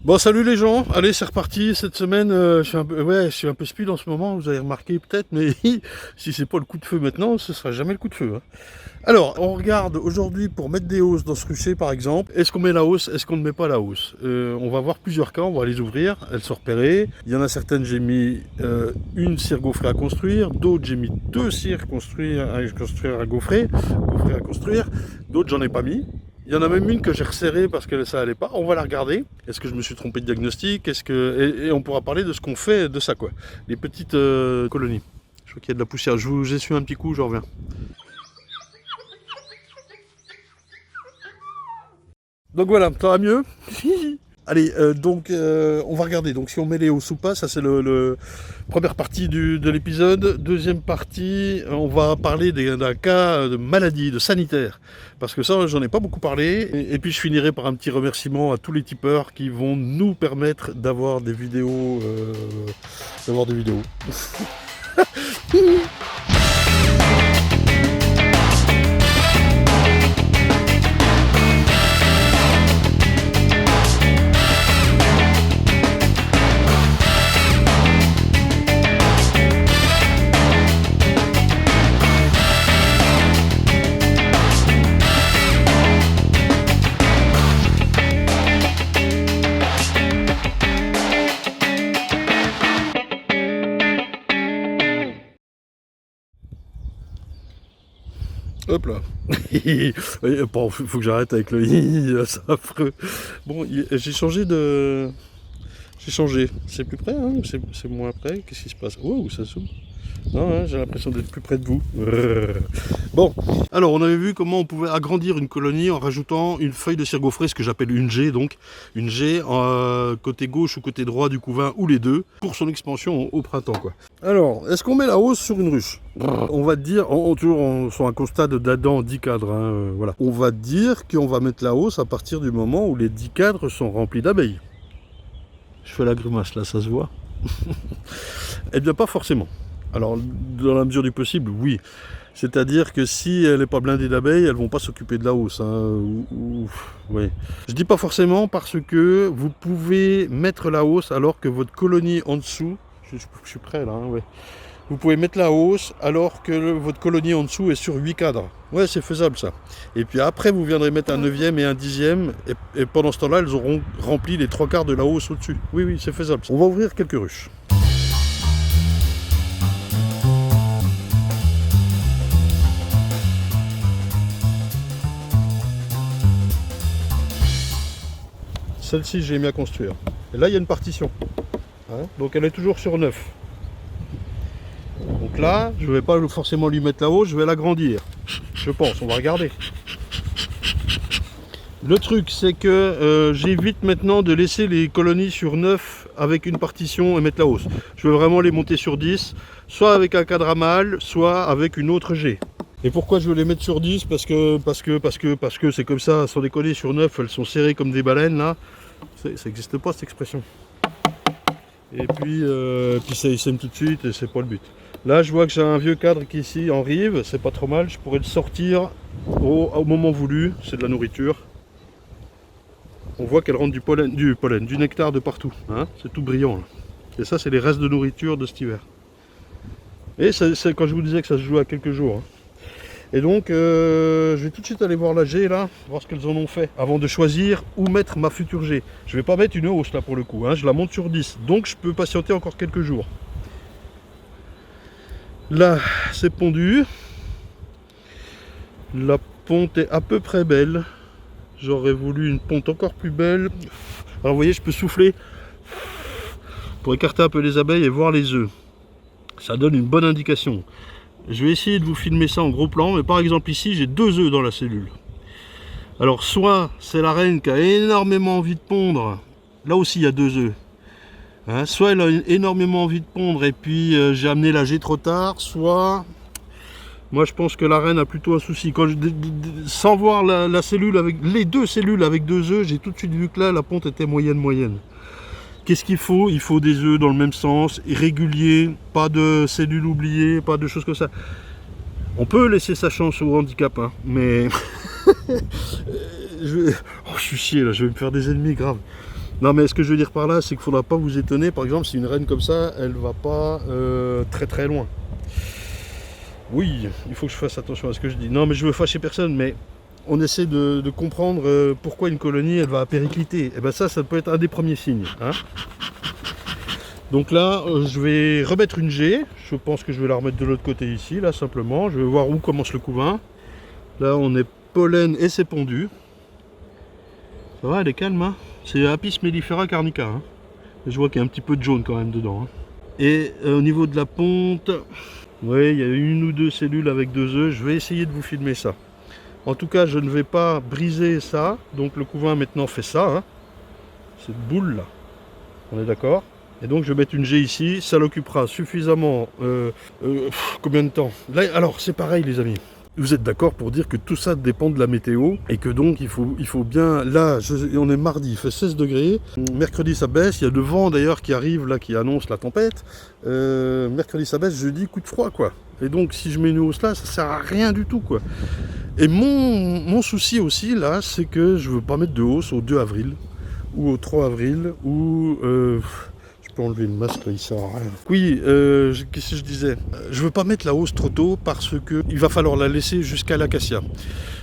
Bon, salut les gens, allez c'est reparti, cette semaine je suis un peu speed en ce moment, vous avez remarqué peut-être, mais si c'est pas le coup de feu maintenant, ce sera jamais le coup de feu. Hein. Alors, on regarde aujourd'hui pour mettre des hausses dans ce rucher par exemple, est-ce qu'on met la hausse, est-ce qu'on ne met pas la hausse on va voir plusieurs cas, on va les ouvrir, elles sont repérées, il y en a certaines j'ai mis une cire gaufrée à construire, d'autres j'ai mis deux cires à construire à gaufrer à construire, d'autres j'en ai pas mis. Il y en a même une que j'ai resserrée parce que ça allait pas. On va la regarder. Est-ce que je me suis trompé de diagnostic? Et on pourra parler de ce qu'on fait de ça, quoi. Les petites colonies. Je vois qu'il y a de la poussière. Je vous essuie un petit coup, je reviens. Donc voilà, ça va mieux. Allez, on va regarder. Donc si on met les hausses ou pas, ça c'est la première partie de l'épisode. Deuxième partie, on va parler d'un cas de maladie, de sanitaire. Parce que ça, j'en ai pas beaucoup parlé. Et puis je finirai par un petit remerciement à tous les tipeurs qui vont nous permettre d'avoir des vidéos. Hop là. Bon, faut que j'arrête avec le c'est affreux. Bon, j'ai changé de. J'ai changé. C'est plus près, hein, c'est moins près. Qu'est-ce qui se passe? Wow, ça s'ouvre. Non, hein, j'ai l'impression d'être plus près de vous. Bon, alors on avait vu comment on pouvait agrandir une colonie en rajoutant une feuille de cire gaufrée, ce que j'appelle une G, donc une G côté gauche ou côté droit du couvain, ou les deux, pour son expansion au printemps, quoi. Alors, est-ce qu'on met la hausse sur une ruche? On va dire, toujours sur un constat d'Adam 10 cadres, hein, voilà. On va dire qu'on va mettre la hausse à partir du moment où les 10 cadres sont remplis d'abeilles. Je fais la grimace là, ça se voit? Eh bien pas forcément. Alors dans la mesure du possible, oui. C'est-à-dire que si elle n'est pas blindée d'abeilles, elles vont pas s'occuper de la hausse. Hein, ouais. Je dis pas forcément parce que vous pouvez mettre la hausse alors que votre colonie en dessous, je suis prêt là, hein, ouais. Vous pouvez mettre la hausse alors que votre colonie en dessous est sur 8 cadres. Ouais, c'est faisable ça. Et puis après, vous viendrez mettre un 9e et un 10e. Et pendant ce temps-là, elles auront rempli les 3/4 de la hausse au-dessus. Oui, oui, c'est faisable. On va ouvrir quelques ruches. Celle-ci, j'ai mis à construire. Et là, il y a une partition. Hein, donc elle est toujours sur 9. Donc là, je ne vais pas forcément lui mettre la hausse, je vais l'agrandir. Je pense, on va regarder. Le truc, c'est que j'évite maintenant de laisser les colonies sur 9 avec une partition et mettre la hausse. Je veux vraiment les monter sur 10, soit avec un cadre à mâle, soit avec une autre G. Et pourquoi je veux les mettre sur 10? Parce que c'est comme ça, sans déconner, sur 9, elles sont serrées comme des baleines, là. Ça n'existe pas, cette expression. Et puis ça sème tout de suite, et c'est pas le but. Là, je vois que j'ai un vieux cadre qui est ici, en rive, c'est pas trop mal, je pourrais le sortir au moment voulu, c'est de la nourriture. On voit qu'elle rentre du nectar de partout, hein, c'est tout brillant. Là. Et ça, c'est les restes de nourriture de cet hiver. Et c'est quand je vous disais que ça se joue à quelques jours. Hein. Et donc, je vais tout de suite aller voir la G, là, voir ce qu'elles en ont fait, avant de choisir où mettre ma future G. Je vais pas mettre une hausse, là, pour le coup, hein, je la monte sur 10, donc je peux patienter encore quelques jours. Là, c'est pondu. La ponte est à peu près belle. J'aurais voulu une ponte encore plus belle. Alors vous voyez, je peux souffler pour écarter un peu les abeilles et voir les œufs. Ça donne une bonne indication. Je vais essayer de vous filmer ça en gros plan, mais par exemple ici, j'ai 2 œufs dans la cellule. Alors soit c'est la reine qui a énormément envie de pondre. Là aussi, il y a 2 œufs. Hein, soit elle a énormément envie de pondre et puis j'ai amené la G trop tard, soit moi je pense que la reine a plutôt un souci. Sans voir la cellule avec les 2 cellules avec 2 œufs, j'ai tout de suite vu que là la ponte était moyenne. Qu'est-ce qu'il faut? Il faut des œufs dans le même sens, réguliers, pas de cellules oubliées, pas de choses comme ça. On peut laisser sa chance au handicap, hein, mais je suis chier là, je vais me faire des ennemis graves. Non, mais ce que je veux dire par là, c'est qu'il ne faudra pas vous étonner. Par exemple, si une reine comme ça, elle va pas très très loin. Oui, il faut que je fasse attention à ce que je dis. Non, mais je veux fâcher personne, mais on essaie de comprendre pourquoi une colonie, elle va péricliter. Et bien ça peut être un des premiers signes. Hein. Donc là, je vais remettre une G. Je pense que je vais la remettre de l'autre côté ici, là, simplement. Je vais voir où commence le couvain. Là, on est pollen et c'est pondu. Ça va, elle est calme, hein. C'est Apis mellifera carnica. Hein. Je vois qu'il y a un petit peu de jaune quand même dedans. Hein. Et au niveau de la ponte, oui, il y a une ou deux cellules avec 2 œufs. Je vais essayer de vous filmer ça. En tout cas, je ne vais pas briser ça. Donc le couvain maintenant fait ça. Hein. Cette boule là. On est d'accord? Et donc je vais mettre une G ici. Ça l'occupera suffisamment. Combien de temps? Là, alors c'est pareil les amis. Vous êtes d'accord pour dire que tout ça dépend de la météo et que donc il faut bien... Là, on est mardi, il fait 16 degrés. Mercredi, ça baisse. Il y a le vent d'ailleurs qui arrive, là, qui annonce la tempête. Mercredi, ça baisse. Jeudi, coup de froid, quoi. Et donc, si je mets une hausse là, ça sert à rien du tout, quoi. Et mon souci aussi, là, c'est que je veux pas mettre de hausse au 2 avril ou au 3 avril ou... enlever le masque là, il sert à rien. Oui, qu'est-ce que je disais? Je veux pas mettre la hausse trop tôt parce que il va falloir la laisser jusqu'à l'acacia.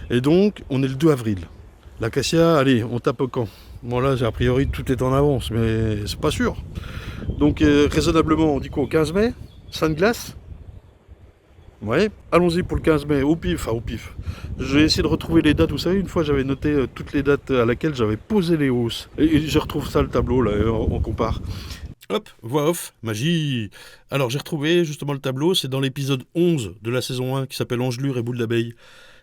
Et donc, on est le 2 avril. L'acacia, allez, on tape au camp. Bon là, a priori, tout est en avance, mais c'est pas sûr. Donc, raisonnablement, on dit quoi, au 15 mai? Sainte-Glace? Ouais, allons-y pour le 15 mai, au pif, enfin au pif. Je vais essayer de retrouver les dates, vous savez, une fois j'avais noté toutes les dates à laquelle j'avais posé les hausses. Et je retrouve ça, le tableau, là, on compare. Hop, voix off, magie. Alors j'ai retrouvé justement le tableau, c'est dans l'épisode 11 de la saison 1 qui s'appelle Angelure et boule d'abeille.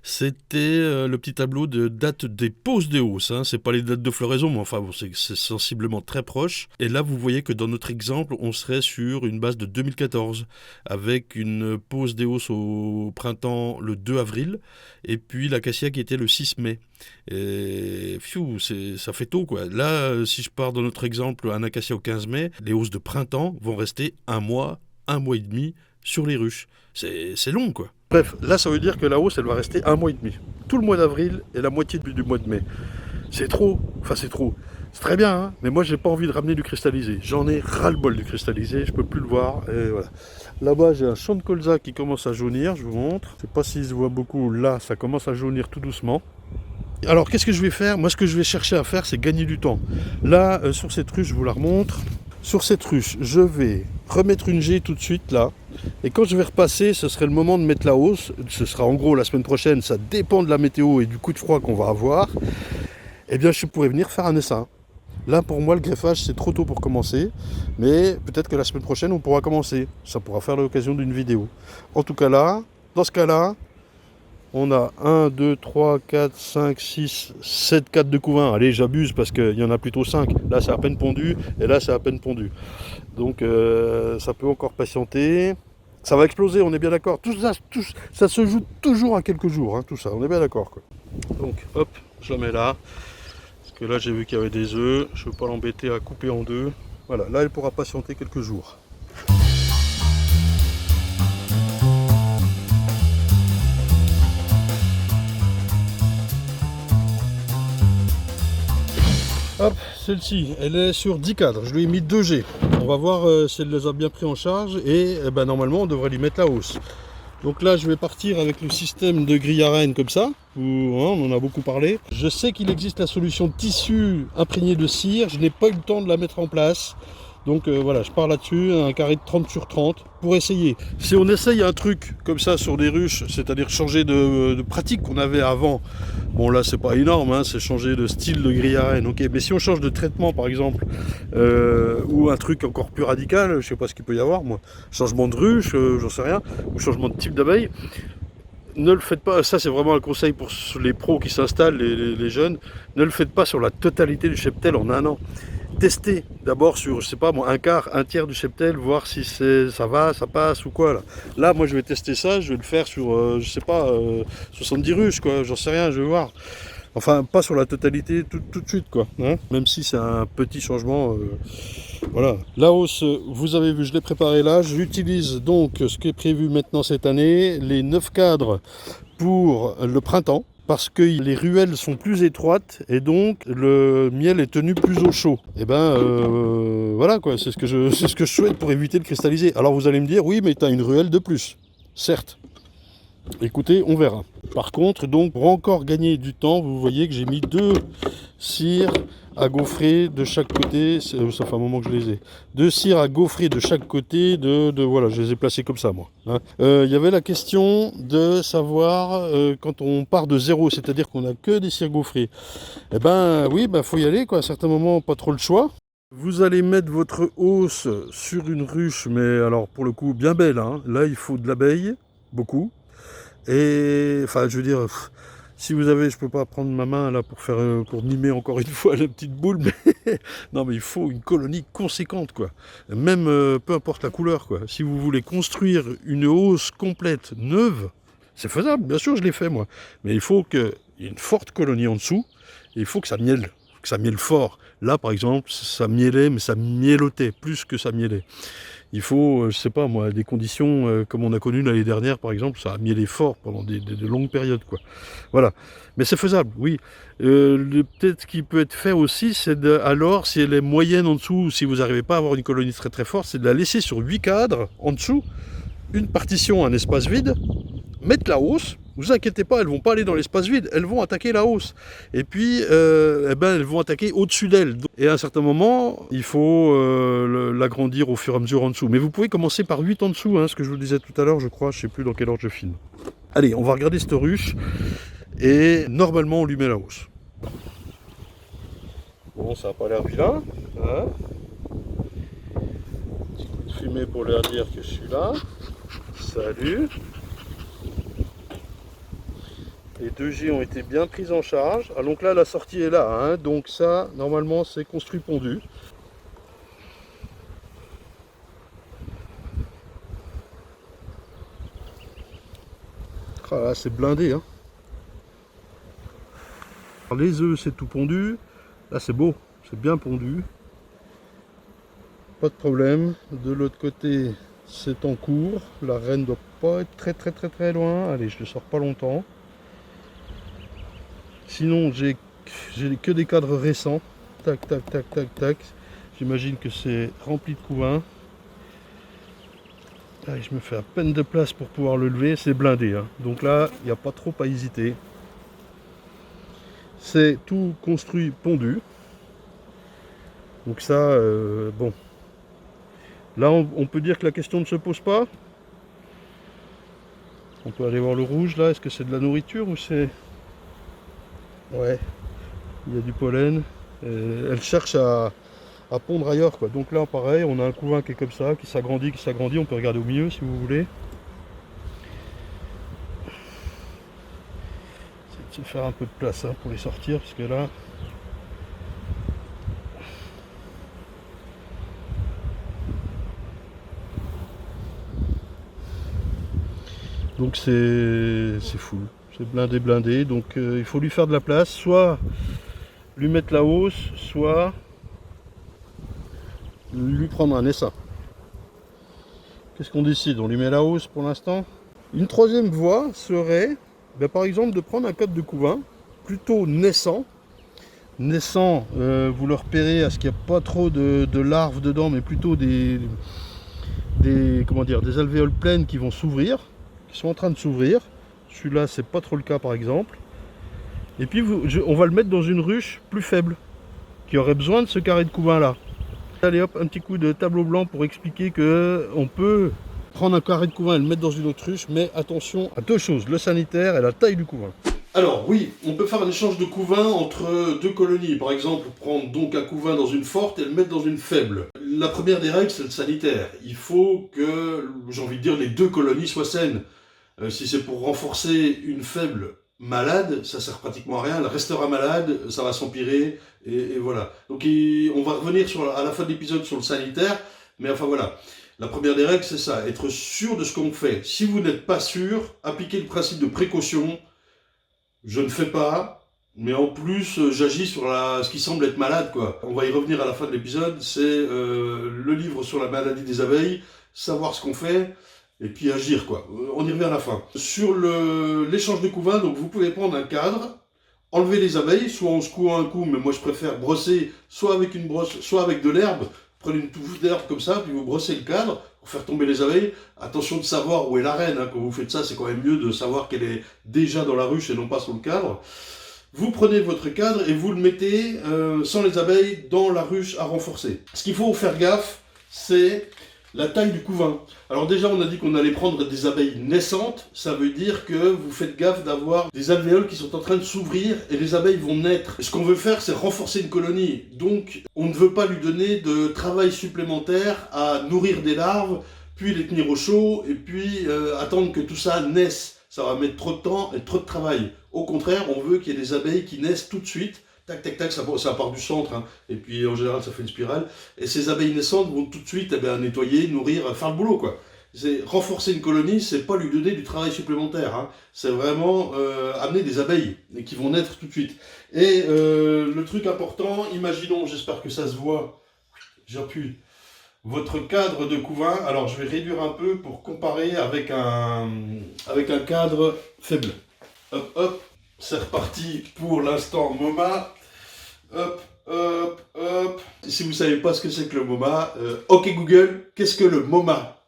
C'était le petit tableau de date des poses des hausses. Hein. C'est pas les dates de floraison, mais enfin bon, c'est sensiblement très proche. Et là, vous voyez que dans notre exemple, on serait sur une base de 2014, avec une pose des hausses au printemps le 2 avril, et puis l'acacia qui était le 6 mai. Et pfiou, ça fait tôt quoi. Là, si je pars dans notre exemple, un acacia au 15 mai, les hausses de printemps vont rester un mois et demi sur les ruches. C'est long quoi. Bref, là ça veut dire que la hausse elle va rester un mois et demi. Tout le mois d'avril et la moitié du mois de mai. C'est trop, enfin c'est trop. C'est très bien, hein, mais moi j'ai pas envie de ramener du cristallisé. J'en ai ras-le-bol du cristallisé, je peux plus le voir. Et voilà. Là-bas j'ai un champ de colza qui commence à jaunir, je vous montre. Je sais pas s'il se voit beaucoup, là ça commence à jaunir tout doucement. Alors qu'est-ce que je vais faire? Moi ce que je vais chercher à faire c'est gagner du temps. Là sur cette ruche, je vous la remontre. Sur cette ruche, je vais remettre une G tout de suite là. Et quand je vais repasser, ce serait le moment de mettre la hausse. Ce sera en gros la semaine prochaine, ça dépend de la météo et du coup de froid qu'on va avoir. Eh bien je pourrais venir faire un essaim. Là pour moi le greffage c'est trop tôt pour commencer. Mais peut-être que la semaine prochaine on pourra commencer. Ça pourra faire l'occasion d'une vidéo. En tout cas là, dans ce cas-là, on a 1, 2, 3, 4, 5, 6, 7 4 de couvain. Allez, j'abuse parce qu'il y en a plutôt 5. Là, c'est à peine pondu et là, c'est à peine pondu. Donc, ça peut encore patienter. Ça va exploser, on est bien d'accord. Tout ça se joue toujours à quelques jours, hein, tout ça. On est bien d'accord, quoi. Donc, hop, je la mets là. Parce que là, j'ai vu qu'il y avait des œufs. Je ne veux pas l'embêter à couper en deux. Voilà, là, elle pourra patienter quelques jours. Hop, celle-ci, elle est sur 10 cadres, je lui ai mis 2 G. On va voir si elle les a bien pris en charge et normalement on devrait lui mettre la hausse. Donc là je vais partir avec le système de grille à reine comme ça, où on en a beaucoup parlé. Je sais qu'il existe la solution de tissu imprégné de cire, je n'ai pas eu le temps de la mettre en place. Donc voilà, je pars là-dessus, un carré de 30 sur 30 pour essayer. Si on essaye un truc comme ça sur des ruches, c'est-à-dire changer de pratique qu'on avait avant, bon là c'est pas énorme, hein, c'est changer de style de grille à reine, ok. Mais si on change de traitement par exemple, ou un truc encore plus radical, je sais pas ce qu'il peut y avoir moi, changement de ruche, j'en sais rien, ou changement de type d'abeille, ne le faites pas, ça c'est vraiment un conseil pour les pros qui s'installent, les jeunes, ne le faites pas sur la totalité du cheptel en un an. Tester d'abord sur, je sais pas moi, un quart, un tiers du cheptel, voir si ça va, ça passe ou quoi là. Là, moi je vais tester ça, je vais le faire sur, je sais pas, 70 ruches quoi, j'en sais rien, je vais voir. Enfin, pas sur la totalité tout de suite quoi, hein, même si c'est un petit changement. Voilà. La hausse, vous avez vu, je l'ai préparé là. J'utilise donc ce qui est prévu maintenant cette année, les 9 cadres pour le printemps. parce que les ruelles sont plus étroites et donc le miel est tenu plus au chaud. Et ben voilà quoi, c'est ce que je souhaite pour éviter de cristalliser. Alors vous allez me dire, oui mais tu as une ruelle de plus, certes. Écoutez, on verra. Par contre, donc, pour encore gagner du temps, vous voyez que j'ai mis 2 cires à gaufrer de chaque côté. Ça fait un moment que je les ai. 2 cires à gaufrer de chaque côté. Voilà, je les ai placées comme ça, moi. Hein. Y avait la question de savoir quand on part de zéro, c'est-à-dire qu'on n'a que des cires gaufrées. Eh ben, oui, faut y aller, quoi. À certains moments, pas trop le choix. Vous allez mettre votre hausse sur une ruche, mais alors, pour le coup, bien belle. Hein. Là, il faut de l'abeille, beaucoup. Et enfin, je veux dire, si vous avez, je peux pas prendre ma main là pour mimer encore une fois la petite boule, mais non, mais il faut une colonie conséquente, quoi. Même peu importe la couleur, quoi. Si vous voulez construire une hausse complète neuve, c'est faisable. Bien sûr, je l'ai fait moi, mais il faut qu'il y ait une forte colonie en dessous. Et il faut que ça miele fort. Là, par exemple, ça miellait, mais ça mielotait plus que ça miellait. Il faut, je sais pas moi, des conditions comme on a connu l'année dernière, par exemple, ça a mielé fort pendant de longues périodes, quoi. Voilà. Mais c'est faisable, oui. Peut-être ce qui peut être fait aussi, c'est alors, si elle est moyenne en dessous, si vous n'arrivez pas à avoir une colonie très très forte, c'est de la laisser sur 8 cadres en dessous, une partition, un espace vide, mettre la hausse. Vous inquiétez pas, elles vont pas aller dans l'espace vide, elles vont attaquer la hausse. Et puis, elles vont attaquer au-dessus d'elles. Et à un certain moment, il faut l'agrandir au fur et à mesure en dessous. Mais vous pouvez commencer par 8 en dessous, hein, ce que je vous disais tout à l'heure, je crois, je sais plus dans quel ordre je filme. Allez, on va regarder cette ruche, et normalement on lui met la hausse. Bon, ça n'a pas l'air vilain, hein. Petit coup de fumée pour leur dire que je suis là. Salut. Les 2G ont été bien prises en charge. Ah, donc là, la sortie est là. Hein. Donc ça, normalement, c'est construit pondu. Ah là, c'est blindé. Hein. Alors, les œufs, c'est tout pondu. Là, c'est beau. C'est bien pondu. Pas de problème. De l'autre côté, c'est en cours. La reine doit pas être très loin. Allez, je ne sors pas longtemps. Sinon, j'ai que des cadres récents. Tac. J'imagine que c'est rempli de couvains. Allez, je me fais à peine de place pour pouvoir le lever. C'est blindé. Hein. Donc là, il n'y a pas trop à hésiter. C'est tout construit pondu. Donc ça, bon. Là, on peut dire que la question ne se pose pas. On peut aller voir le rouge là. Est-ce que c'est de la nourriture ou c'est... Ouais, il y a du pollen. Elle cherche à pondre ailleurs, quoi. Donc là, pareil, on a un couvain qui est comme ça, qui s'agrandit. On peut regarder au milieu si vous voulez. C'est de se faire un peu de place hein, pour les sortir, parce que là... Donc c'est full. C'est blindé. Donc il faut lui faire de la place, soit lui mettre la hausse, soit lui prendre un essa. Qu'est-ce qu'on décide? On lui met la hausse pour l'instant. Une troisième voie serait, par exemple, de prendre un cadre de couvain plutôt naissant. Naissant, vous le repérez à ce qu'il n'y a pas trop de larves dedans, mais plutôt des alvéoles pleines qui vont s'ouvrir, qui sont en train de s'ouvrir. Celui-là, c'est pas trop le cas par exemple. Et puis on va le mettre dans une ruche plus faible, qui aurait besoin de ce carré de couvain là. Allez hop, un petit coup de tableau blanc pour expliquer que on peut prendre un carré de couvain et le mettre dans une autre ruche, mais attention à 2 choses, le sanitaire et la taille du couvain. Alors oui, on peut faire un échange de couvain entre 2 colonies. Par exemple, prendre donc un couvain dans une forte et le mettre dans une faible. La première des règles, c'est le sanitaire. Il faut que, j'ai envie de dire, les 2 colonies soient saines. Si c'est pour renforcer une faible malade, ça sert pratiquement à rien. Elle restera malade, ça va s'empirer, et voilà. Donc on va revenir à la fin de l'épisode sur le sanitaire, mais enfin voilà. La première des règles, c'est ça, être sûr de ce qu'on fait. Si vous n'êtes pas sûr, appliquez le principe de précaution. Je ne fais pas, mais en plus, j'agis sur ce qui semble être malade, quoi. On va y revenir à la fin de l'épisode, c'est le livre sur la maladie des abeilles, savoir ce qu'on fait, et puis agir, quoi. On y revient à la fin. Sur l'échange de couvain, donc vous pouvez prendre un cadre, enlever les abeilles, soit en secouant un coup, mais moi je préfère brosser soit avec une brosse, soit avec de l'herbe. Prenez une touffe d'herbe comme ça, puis vous brossez le cadre pour faire tomber les abeilles. Attention de savoir où est la reine, hein. Quand vous faites ça, c'est quand même mieux de savoir qu'elle est déjà dans la ruche et non pas sur le cadre. Vous prenez votre cadre et vous le mettez sans les abeilles dans la ruche à renforcer. Ce qu'il faut faire gaffe, c'est la taille du couvain. Alors déjà, on a dit qu'on allait prendre des abeilles naissantes. Ça veut dire que vous faites gaffe d'avoir des alvéoles qui sont en train de s'ouvrir et les abeilles vont naître. Ce qu'on veut faire, c'est renforcer une colonie. Donc, on ne veut pas lui donner de travail supplémentaire à nourrir des larves, puis les tenir au chaud, et puis attendre que tout ça naisse. Ça va mettre trop de temps et trop de travail. Au contraire, on veut qu'il y ait des abeilles qui naissent tout de suite. Tac, tac, tac, ça part du centre, hein. Et puis en général ça fait une spirale. Et ces abeilles naissantes vont tout de suite nettoyer, nourrir, faire le boulot, quoi. Renforcer une colonie, c'est pas lui donner du travail supplémentaire, hein. C'est vraiment amener des abeilles et qui vont naître tout de suite. Et le truc important, imaginons, j'espère que ça se voit, j'appuie, votre cadre de couvain. Alors je vais réduire un peu pour comparer avec un cadre faible. Hop, hop. C'est reparti pour l'instant MoMA. Hop, hop, hop. Si vous ne savez pas ce que c'est que le MoMA, ok Google, qu'est-ce que le MoMA?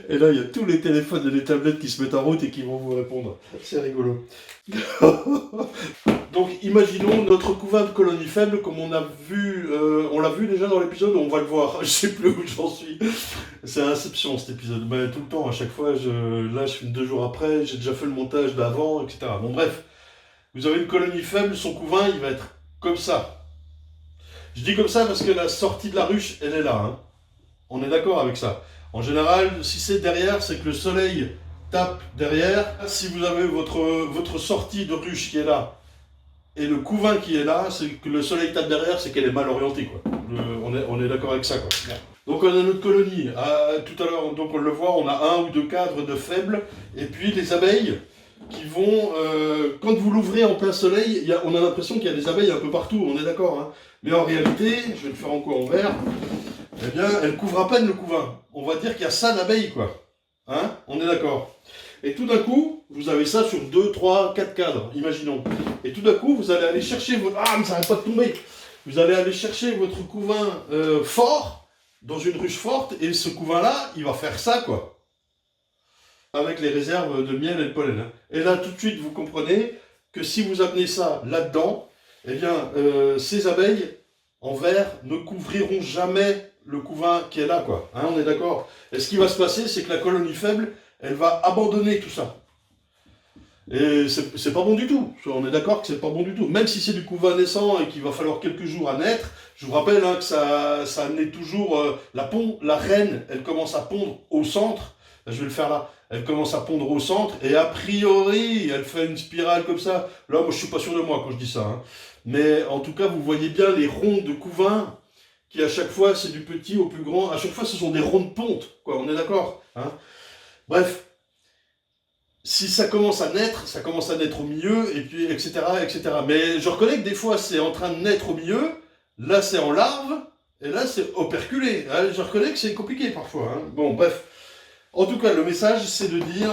Et là, il y a tous les téléphones et les tablettes qui se mettent en route et qui vont vous répondre. C'est rigolo. Donc, imaginons notre couvain de colonie faible, comme on a vu, on l'a vu déjà dans l'épisode, on va le voir. Je sais plus où j'en suis. C'est Inception cet épisode. Mais tout le temps, à chaque fois, là, je filme 2 jours après, j'ai déjà fait le montage d'avant, etc. Bon, bref. Vous avez une colonie faible, son couvain, il va être comme ça. Je dis comme ça parce que la sortie de la ruche, elle est là, hein. On est d'accord avec ça. En général, si c'est derrière, c'est que le soleil tape derrière. Si vous avez votre sortie de ruche qui est là, et le couvain qui est là, c'est que le soleil tape derrière, c'est qu'elle est mal orientée, quoi. On est d'accord avec ça, quoi. Donc on a notre colonie. Tout à l'heure, donc on le voit, on a 1 ou 2 cadres de faibles, et puis les abeilles qui vont, quand vous l'ouvrez en plein soleil, on a l'impression qu'il y a des abeilles un peu partout, on est d'accord, hein. Mais en réalité, je vais le faire en vert, eh bien, elle couvre à peine le couvain. On va dire qu'il y a ça d'abeilles, quoi. Hein? On est d'accord. Et tout d'un coup, vous avez ça sur 2, 3, 4 cadres, imaginons. Et tout d'un coup, vous allez aller chercher votre... Ah, mais ça n'arrête pas de tomber. Vous allez aller chercher votre couvain fort, dans une ruche forte, et ce couvain-là, il va faire ça, quoi. Avec les réserves de miel et de pollen. Et là, tout de suite, vous comprenez que si vous amenez ça là-dedans, eh bien, ces abeilles en verre ne couvriront jamais le couvain qui est là, quoi. Hein, on est d'accord? Et ce qui va se passer, c'est que la colonie faible, elle va abandonner tout ça. Et c'est pas bon du tout. On est d'accord que c'est pas bon du tout. Même si c'est du couvain naissant et qu'il va falloir quelques jours à naître, je vous rappelle, hein, que ça naît toujours... la reine, elle commence à pondre au centre. Je vais le faire là. Elle commence à pondre au centre et a priori, elle fait une spirale comme ça. Là, moi, je suis pas sûr de moi quand je dis ça, hein. Mais en tout cas, vous voyez bien les ronds de couvain qui, à chaque fois, c'est du petit au plus grand. À chaque fois, ce sont des ronds de ponte, quoi. On est d'accord, hein. Bref, si ça commence à naître au milieu, et puis, etc., etc. Mais je reconnais que des fois, c'est en train de naître au milieu. Là, c'est en larve. Et là, c'est operculé. Je reconnais que c'est compliqué parfois, hein. Bon, bref. En tout cas, le message, c'est de dire,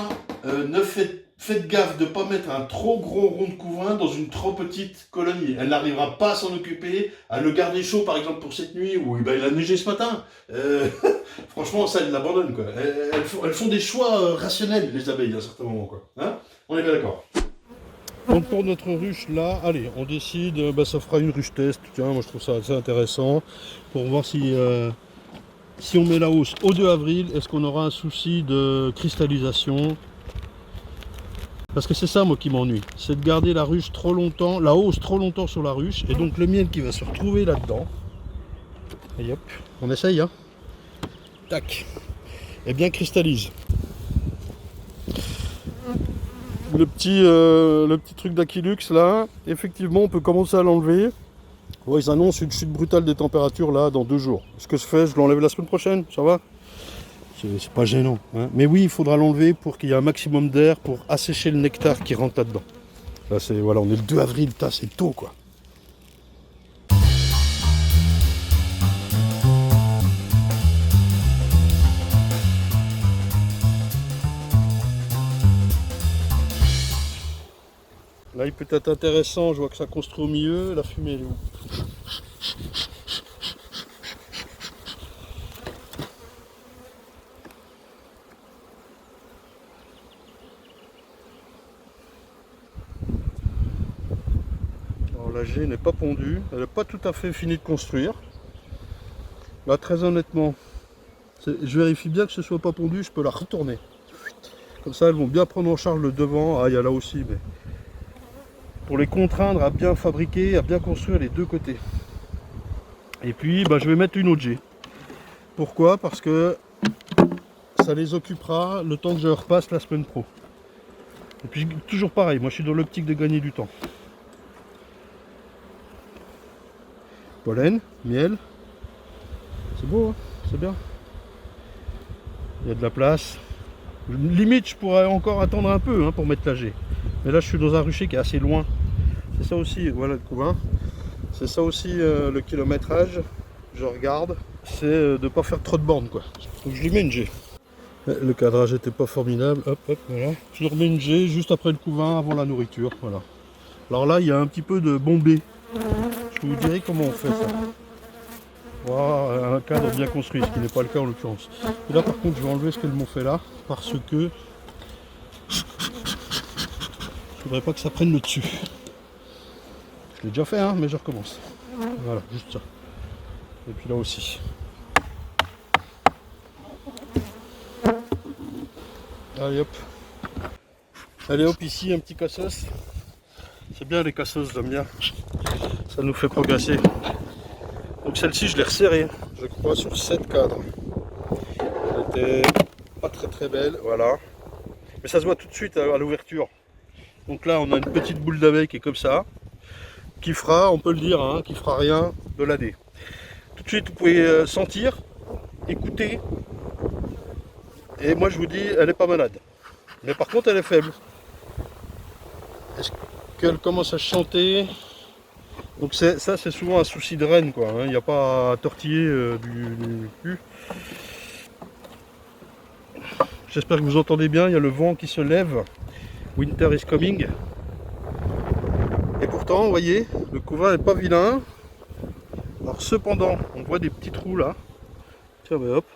faites gaffe de ne pas mettre un trop gros rond de couvain dans une trop petite colonie. Elle n'arrivera pas à s'en occuper, à le garder chaud, par exemple, pour cette nuit, où il a neigé ce matin. Franchement, ça, elles l'abandonnent, quoi. Elles font des choix rationnels, les abeilles, à un certain moment, quoi. Hein? On est bien d'accord. Donc pour notre ruche là, allez, on décide, ça fera une ruche test. Tiens, moi je trouve ça assez intéressant, pour voir si... Si on met la hausse au 2 avril, est-ce qu'on aura un souci de cristallisation? Parce que c'est ça, moi, qui m'ennuie. C'est de garder la ruche trop longtemps, la hausse trop longtemps sur la ruche. Et donc le miel qui va se retrouver là-dedans. Et hop, on essaye, hein. Tac. Et bien cristallise. Le petit truc d'Aquilux, là, effectivement, on peut commencer à l'enlever. Ouais, ils annoncent une chute brutale des températures là dans 2 jours. Ce que je fais, je l'enlève la semaine prochaine, ça va? C'est pas gênant, hein. Mais oui, il faudra l'enlever pour qu'il y ait un maximum d'air pour assécher le nectar qui rentre là-dedans. Là, voilà, on est le 2 avril, c'est tôt, quoi. Là, il peut être intéressant, je vois que ça construit au milieu, la fumée elle est où? Alors la G n'est pas pondue, elle n'est pas tout à fait finie de construire. Là, très honnêtement, je vérifie bien que ce soit pas pondu, je peux la retourner. Comme ça, elles vont bien prendre en charge le devant. Ah, il y a là aussi, mais pour les contraindre à bien fabriquer, à bien construire les deux côtés. Et puis, bah, je vais mettre une autre G. Pourquoi? Parce que ça les occupera le temps que je repasse la semaine pro. Et puis, toujours pareil, moi je suis dans l'optique de gagner du temps. Pollen, miel. C'est beau, hein, c'est bien. Il y a de la place. Limite, je pourrais encore attendre un peu hein, pour mettre la G. Mais là, je suis dans un rucher qui est assez loin. C'est ça aussi, voilà le couvain. C'est ça aussi le kilométrage. Je regarde. C'est de ne pas faire trop de bornes, quoi. Donc je lui mets une G. Le cadrage n'était pas formidable. Hop, hop, voilà. Je lui remets une G juste après le couvain, avant la nourriture. Voilà. Alors là, il y a un petit peu de bombé. Je vous dirai comment on fait ça. Voilà, un cadre bien construit, ce qui n'est pas le cas en l'occurrence. Et là par contre je vais enlever ce qu'elles m'ont fait là, parce que je voudrais pas que ça prenne le dessus. Je l'ai déjà fait hein, mais je recommence. Voilà, juste ça. Et puis là aussi. Allez hop. Allez hop, ici un petit cassos. C'est bien les cassos, j'aime bien. Ça nous fait progresser. Donc celle-ci je l'ai resserrée, je crois sur 7 cadres. Elle était pas très belle, voilà. Mais ça se voit tout de suite à l'ouverture. Donc là on a une petite boule d'abeille qui est comme ça, qui fera, on peut le dire, hein, qui fera rien de l'AD. Tout de suite vous pouvez sentir, écouter. Et moi je vous dis, elle n'est pas malade. Mais par contre elle est faible. Est-ce qu'elle commence à chanter? Donc ça c'est souvent un souci de reine quoi, il n'y a pas à tortiller du cul. J'espère que vous entendez bien, il y a le vent qui se lève. Winter is coming. Et pourtant, vous voyez, le couvain n'est pas vilain. Alors cependant, on voit des petits trous là. Tiens, ben hop.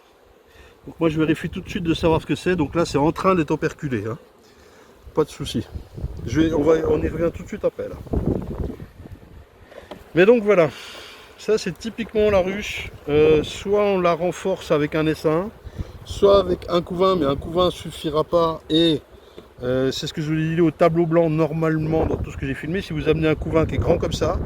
Donc moi je vérifie tout de suite de savoir ce que c'est. Donc là c'est en train d'être operculé. Hein. Pas de souci. On y revient tout de suite après là. Mais donc voilà, ça c'est typiquement la ruche, soit on la renforce avec un essaim, soit avec un couvain, mais un couvain ne suffira pas et c'est ce que je vous ai dit au tableau blanc normalement dans tout ce que j'ai filmé, si vous amenez un couvain qui est grand comme ça,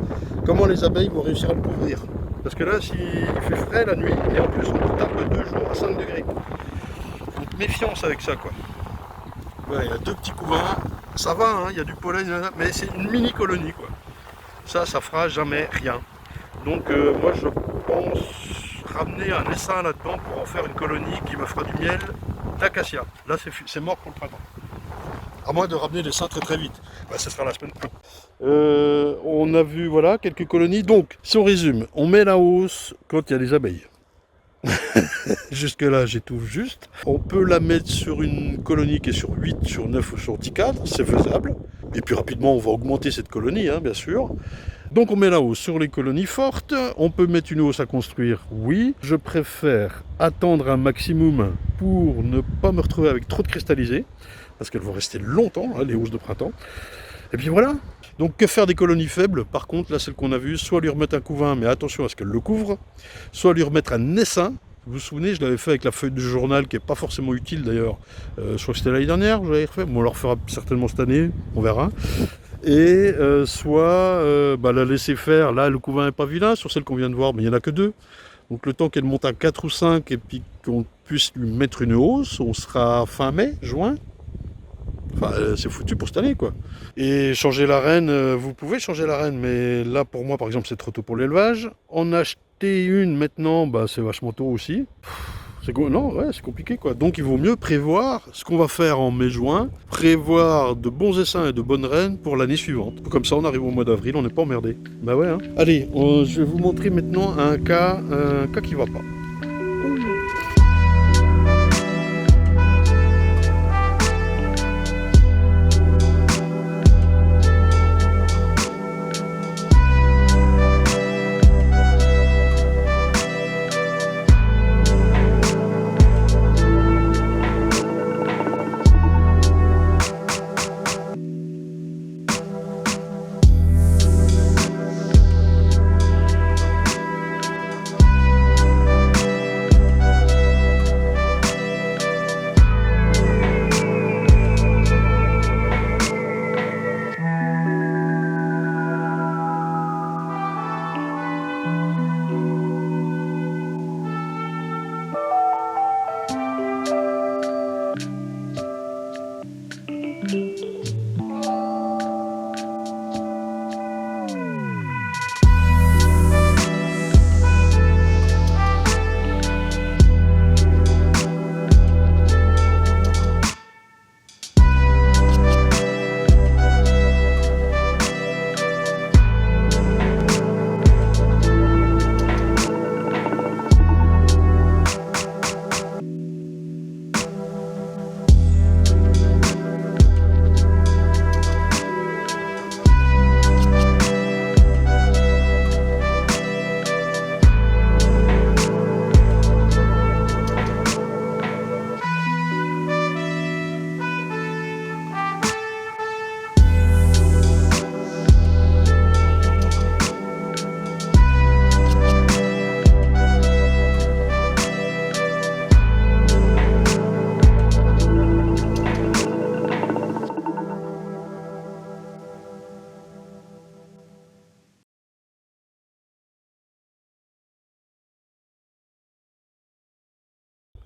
comment les abeilles vont réussir à le couvrir? Parce que là s'il fait frais la nuit, et en plus on tape 2 jours à 5 degrés, donc méfiance avec ça quoi. Voilà, il y a 2 petits couvains, ça va, hein, il y a du pollen, mais c'est une mini colonie quoi. Ça fera jamais rien. Donc moi je pense ramener un essaim là-dedans pour en faire une colonie qui me fera du miel d'acacia. Là c'est mort pour le printemps. À moins de ramener l'essaim très vite. Bah, ça sera la semaine prochaine. On a vu voilà quelques colonies. Donc si on résume, on met la hausse quand il y a des abeilles. Jusque là j'étouffe juste. On peut la mettre sur une colonie qui est sur 8, sur 9 ou sur 10 cadres, c'est faisable. Et puis rapidement on va augmenter cette colonie, hein, bien sûr. Donc on met la hausse sur les colonies fortes. On peut mettre une hausse à construire, oui. Je préfère attendre un maximum pour ne pas me retrouver avec trop de cristallisés. Parce qu'elles vont rester longtemps, hein, les hausses de printemps. Et puis voilà. Donc que faire des colonies faibles? Par contre, là celle qu'on a vue, soit lui remettre un couvain, mais attention à ce qu'elle le couvre, soit lui remettre un essaim. Vous vous souvenez, je l'avais fait avec la feuille de journal qui n'est pas forcément utile d'ailleurs. Je crois que c'était l'année dernière, je l'avais refait. Bon, on le refera certainement cette année, on verra. Et soit la laisser faire. Là, le couvain n'est pas vilain, sur celle qu'on vient de voir, mais il n'y en a que 2. Donc le temps qu'elle monte à 4 ou 5 et puis qu'on puisse lui mettre une hausse, on sera fin mai, juin. Enfin, c'est foutu pour cette année, quoi. Et changer la reine, vous pouvez changer la reine, mais là, pour moi, par exemple, c'est trop tôt pour l'élevage. En acheter une maintenant, bah, c'est vachement tôt aussi. Non, ouais, c'est compliqué, quoi. Donc, il vaut mieux prévoir ce qu'on va faire en mai-juin, prévoir de bons essaims et de bonnes reines pour l'année suivante. Comme ça, on arrive au mois d'avril, on n'est pas emmerdé. Bah ouais, hein. Allez, je vais vous montrer maintenant un cas qui va pas.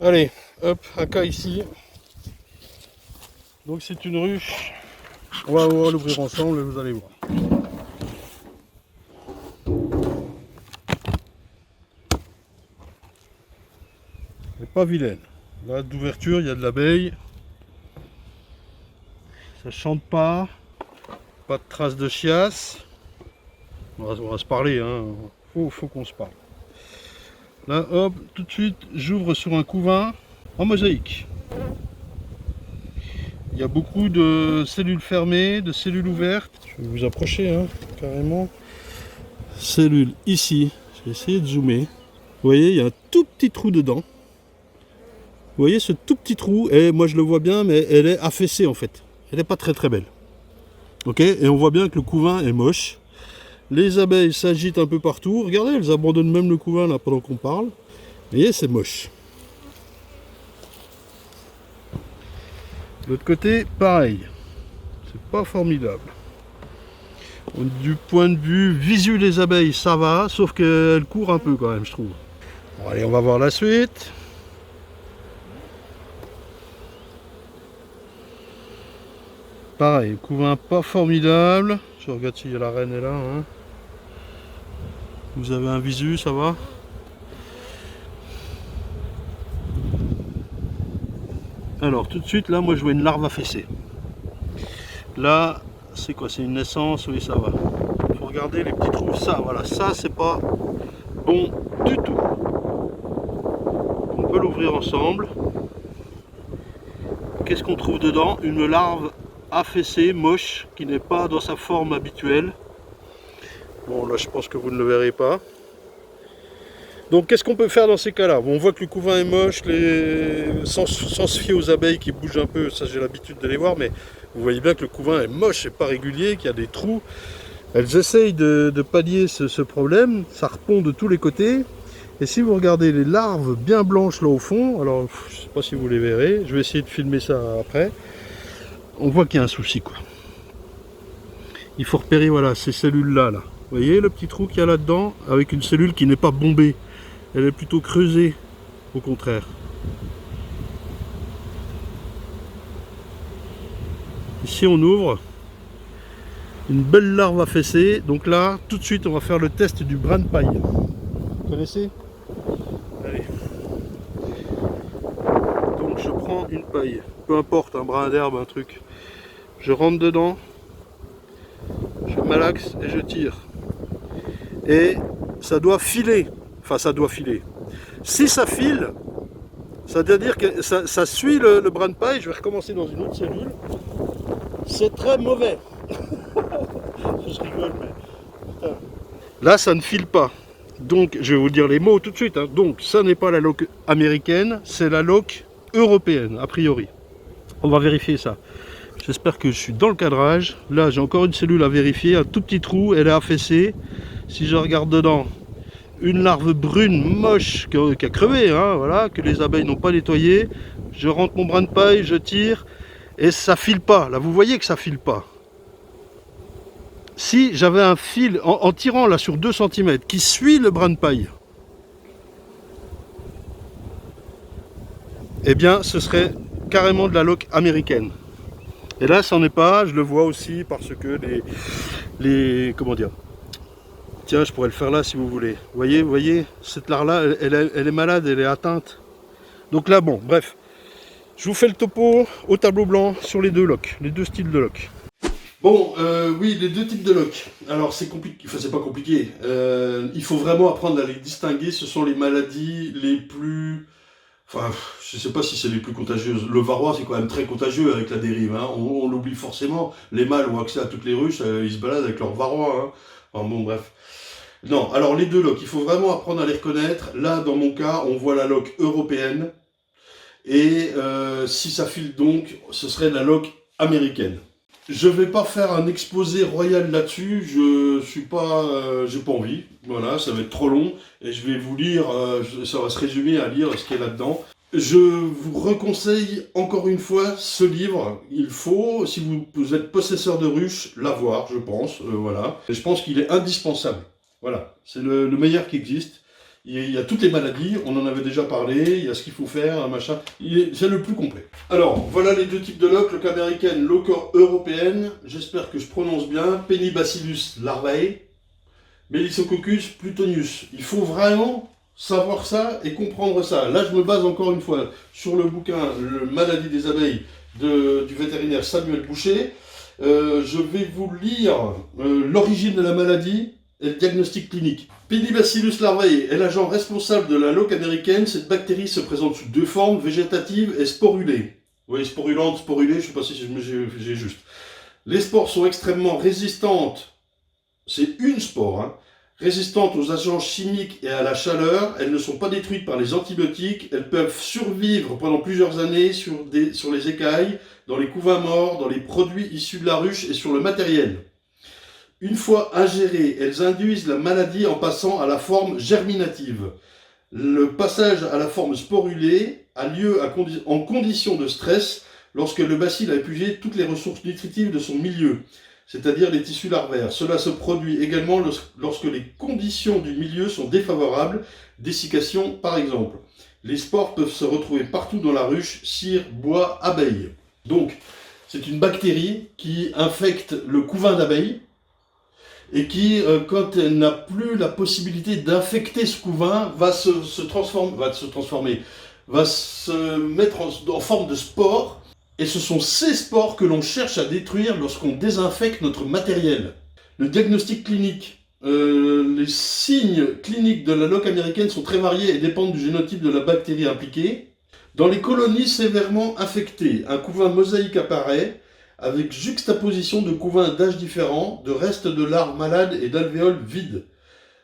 Allez, hop, un cas ici. Donc c'est une ruche. On va l'ouvrir ensemble et vous allez voir. Elle n'est pas vilaine. Là d'ouverture, il y a de l'abeille. Ça chante pas. Pas de traces de chiasse. On va se parler, hein. Faut qu'on se parle. Là, hop, tout de suite, j'ouvre sur un couvain en mosaïque. Il y a beaucoup de cellules fermées, de cellules ouvertes. Je vais vous approcher, hein, carrément. Cellule ici. Je vais essayer de zoomer. Vous voyez, il y a un tout petit trou dedans. Vous voyez ce tout petit trou, et moi je le vois bien, mais elle est affaissée en fait. Elle n'est pas très très belle. Ok, et on voit bien que le couvain est moche. Les abeilles s'agitent un peu partout. Regardez, elles abandonnent même le couvain là pendant qu'on parle. Vous voyez, c'est moche. De l'autre côté, pareil. C'est pas formidable. Du point de vue visu des abeilles, ça va, sauf qu'elles courent un peu quand même, je trouve. Bon, allez, on va voir la suite. Pareil, couvain pas formidable. Je regarde si la reine est là. Hein. Vous avez un visu, ça va? Alors tout de suite là, moi je vois une larve affaissée. Là, c'est quoi? C'est une naissance? Oui, ça va. Il faut regarder les petits trous. Ça, voilà, ça c'est pas bon du tout. On peut l'ouvrir ensemble. Qu'est-ce qu'on trouve dedans? Une larve affaissée, moche, qui n'est pas dans sa forme habituelle. Bon, là je pense que vous ne le verrez pas. Donc qu'est-ce qu'on peut faire dans ces cas-là? Bon, on voit que le couvain est moche, sans se fier aux abeilles qui bougent un peu, ça j'ai l'habitude de les voir, mais vous voyez bien que le couvain est moche et pas régulier, qu'il y a des trous. Elles essayent de pallier ce problème, ça repond de tous les côtés. Et si vous regardez les larves bien blanches là au fond, alors je ne sais pas si vous les verrez, je vais essayer de filmer ça après, on voit qu'il y a un souci quoi. Il faut repérer voilà, ces cellules-là. Là. Vous voyez le petit trou qu'il y a là-dedans, avec une cellule qui n'est pas bombée. Elle est plutôt creusée, au contraire. Ici on ouvre une belle larve affaissée. Donc là, tout de suite, on va faire le test du brin de paille. Vous connaissez? Allez. Donc je prends une paille, peu importe, un brin d'herbe, un truc. Je rentre dedans, je malaxe et je tire. Et ça doit filer. Enfin, ça doit filer. Si ça file, ça veut dire que ça suit le brin de paille. Je vais recommencer dans une autre cellule. C'est très mauvais. Je rigole, mais putain. Là, ça ne file pas. Donc, je vais vous dire les mots tout de suite. Hein. Donc, ça n'est pas la loque américaine, c'est la loque européenne, a priori. On va vérifier ça. J'espère que je suis dans le cadrage. Là, j'ai encore une cellule à vérifier. Un tout petit trou, elle est affaissée. Si je regarde dedans, une larve brune moche qui a crevé, hein, voilà, que les abeilles n'ont pas nettoyé. Je rentre mon brin de paille, je tire et ça file pas. Là, vous voyez que ça file pas. Si j'avais un fil en tirant là sur 2 cm qui suit le brin de paille, eh bien, ce serait carrément de la loque américaine. Et là, ça n'en est pas. Je le vois aussi parce que comment dire. Tiens, je pourrais le faire là si vous voulez. Vous voyez, cette larve-là, elle est malade, elle est atteinte. Donc là, bon, bref. Je vous fais le topo au tableau blanc sur les deux loques, les deux styles de loques. Bon, oui, les deux types de loques. Alors, c'est compliqué, enfin, c'est pas compliqué. Il faut vraiment apprendre à les distinguer. Ce sont les maladies les plus... Enfin, je sais pas si c'est les plus contagieuses. Le varroa, c'est quand même très contagieux avec la dérive. Hein. On l'oublie forcément. Les mâles ont accès à toutes les ruches, ils se baladent avec leur varroa. Hein. Enfin, bon, bref. Non, alors les deux loques, il faut vraiment apprendre à les reconnaître. Là, dans mon cas, on voit la loque européenne. Et si ça file donc, ce serait la loque américaine. Je vais pas faire un exposé royal là-dessus, je suis pas, j'ai pas envie. Voilà, ça va être trop long. Et je vais vous lire, ça va se résumer à lire ce qu'il y a là-dedans. Je vous reconseille encore une fois ce livre. Il faut, si vous êtes possesseur de ruches, l'avoir, je pense. Voilà. Et je pense qu'il est indispensable. Voilà, c'est le meilleur qui existe. Il y a toutes les maladies, on en avait déjà parlé, il y a ce qu'il faut faire, un machin. C'est le plus complet. Alors, voilà les deux types de loques, loque américaine, loque européenne. J'espère que je prononce bien. Penibacillus larvae, Melissococcus plutonius. Il faut vraiment savoir ça et comprendre ça. Là, je me base encore une fois sur le bouquin Le Maladie des abeilles du vétérinaire Samuel Boucher. Je vais vous lire l'origine de la maladie et le diagnostic clinique. Penibacillus larvae est l'agent responsable de la loque américaine. Cette bactérie se présente sous deux formes, végétative et sporulée. Oui, sporulante, sporulée, je ne sais pas si j'ai juste. Les spores sont extrêmement résistantes. C'est une spore, hein, résistantes aux agents chimiques et à la chaleur. Elles ne sont pas détruites par les antibiotiques. Elles peuvent survivre pendant plusieurs années sur les écailles, dans les couvains morts, dans les produits issus de la ruche et sur le matériel. Une fois ingérées, elles induisent la maladie en passant à la forme germinative. Le passage à la forme sporulée a lieu en condition de stress lorsque le bacille a épuisé toutes les ressources nutritives de son milieu, c'est-à-dire les tissus larvaires. Cela se produit également lorsque les conditions du milieu sont défavorables, dessiccation par exemple. Les spores peuvent se retrouver partout dans la ruche, cire, bois, abeilles. Donc, c'est une bactérie qui infecte le couvain d'abeilles et qui, quand elle n'a plus la possibilité d'infecter ce couvain, va se mettre en forme de spores. Et ce sont ces spores que l'on cherche à détruire lorsqu'on désinfecte notre matériel. Le diagnostic clinique. Les signes cliniques de la loque américaine sont très variés et dépendent du génotype de la bactérie impliquée. Dans les colonies sévèrement infectées, un couvain mosaïque apparaît avec juxtaposition de couvains d'âge différents, de restes de larves malades et d'alvéoles vides.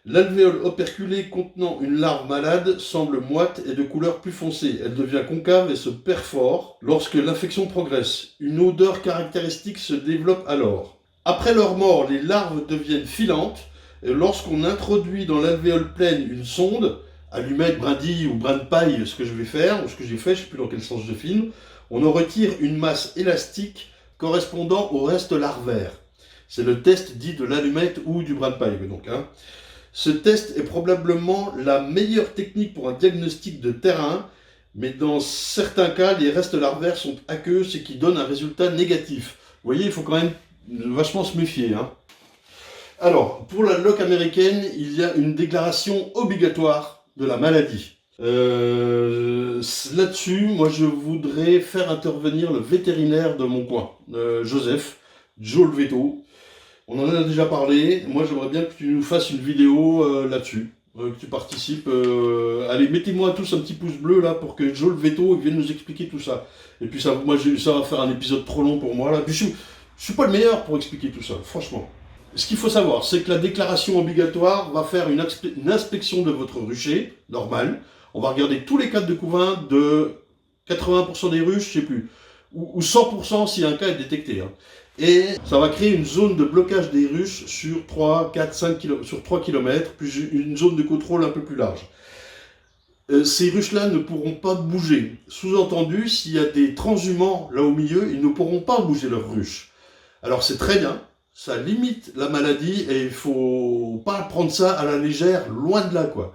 L'alvéole operculée contenant une larve malade semble moite et de couleur plus foncée. Elle devient concave et se perfore lorsque l'infection progresse. Une odeur caractéristique se développe alors. Après leur mort, les larves deviennent filantes et lorsqu'on introduit dans l'alvéole pleine une sonde, allumette, brindille ou brin de paille, ce que je vais faire, ou ce que j'ai fait, je ne sais plus dans quel sens je filme, on en retire une masse élastique correspondant au reste larvaire. C'est le test dit de l'allumette ou du brin de paille. Donc, hein. Ce test est probablement la meilleure technique pour un diagnostic de terrain, mais dans certains cas, les restes larvaires sont aqueux, ce qui donne un résultat négatif. Vous voyez, il faut quand même vachement se méfier. Hein. Alors, pour la loque américaine, il y a une déclaration obligatoire de la maladie. Là-dessus, moi je voudrais faire intervenir le vétérinaire de mon coin, Joseph, Joe le Veto. On en a déjà parlé, moi j'aimerais bien que tu nous fasses une vidéo là-dessus, que tu participes. Allez, mettez-moi tous un petit pouce bleu là pour que Joe le Veto vienne nous expliquer tout ça. Et puis ça va faire un épisode trop long pour moi là. Puis je suis pas le meilleur pour expliquer tout ça, franchement. Ce qu'il faut savoir, c'est que la déclaration obligatoire va faire une inspection de votre rucher, normal. On va regarder tous les cadres de couvain de 80% des ruches, je sais plus, ou 100% si un cas est détecté. Hein. Et ça va créer une zone de blocage des ruches sur 3, 4, 5 km, sur 3 km, puis une zone de contrôle un peu plus large. Ces ruches-là ne pourront pas bouger. Sous-entendu, s'il y a des transhumants là au milieu, ils ne pourront pas bouger leurs ruches. Alors c'est très bien, ça limite la maladie et il faut pas prendre ça à la légère, loin de là quoi.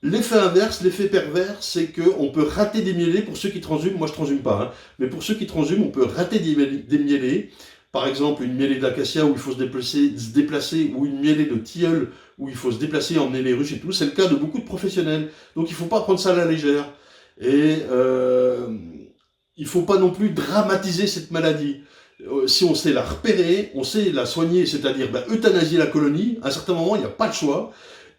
L'effet inverse, l'effet pervers, c'est qu'on peut rater des mielés pour ceux qui transhument. Moi, je transhume pas, hein, mais pour ceux qui transhument, on peut rater des mielés. Par exemple, une mielée d'acacia où il faut se déplacer, ou une mielée de tilleul où il faut se déplacer, emmener les ruches et tout. C'est le cas de beaucoup de professionnels. Donc, il ne faut pas prendre ça à la légère. Et il ne faut pas non plus dramatiser cette maladie. Si on sait la repérer, on sait la soigner, c'est-à-dire euthanasier la colonie, à un certain moment, il n'y a pas de choix.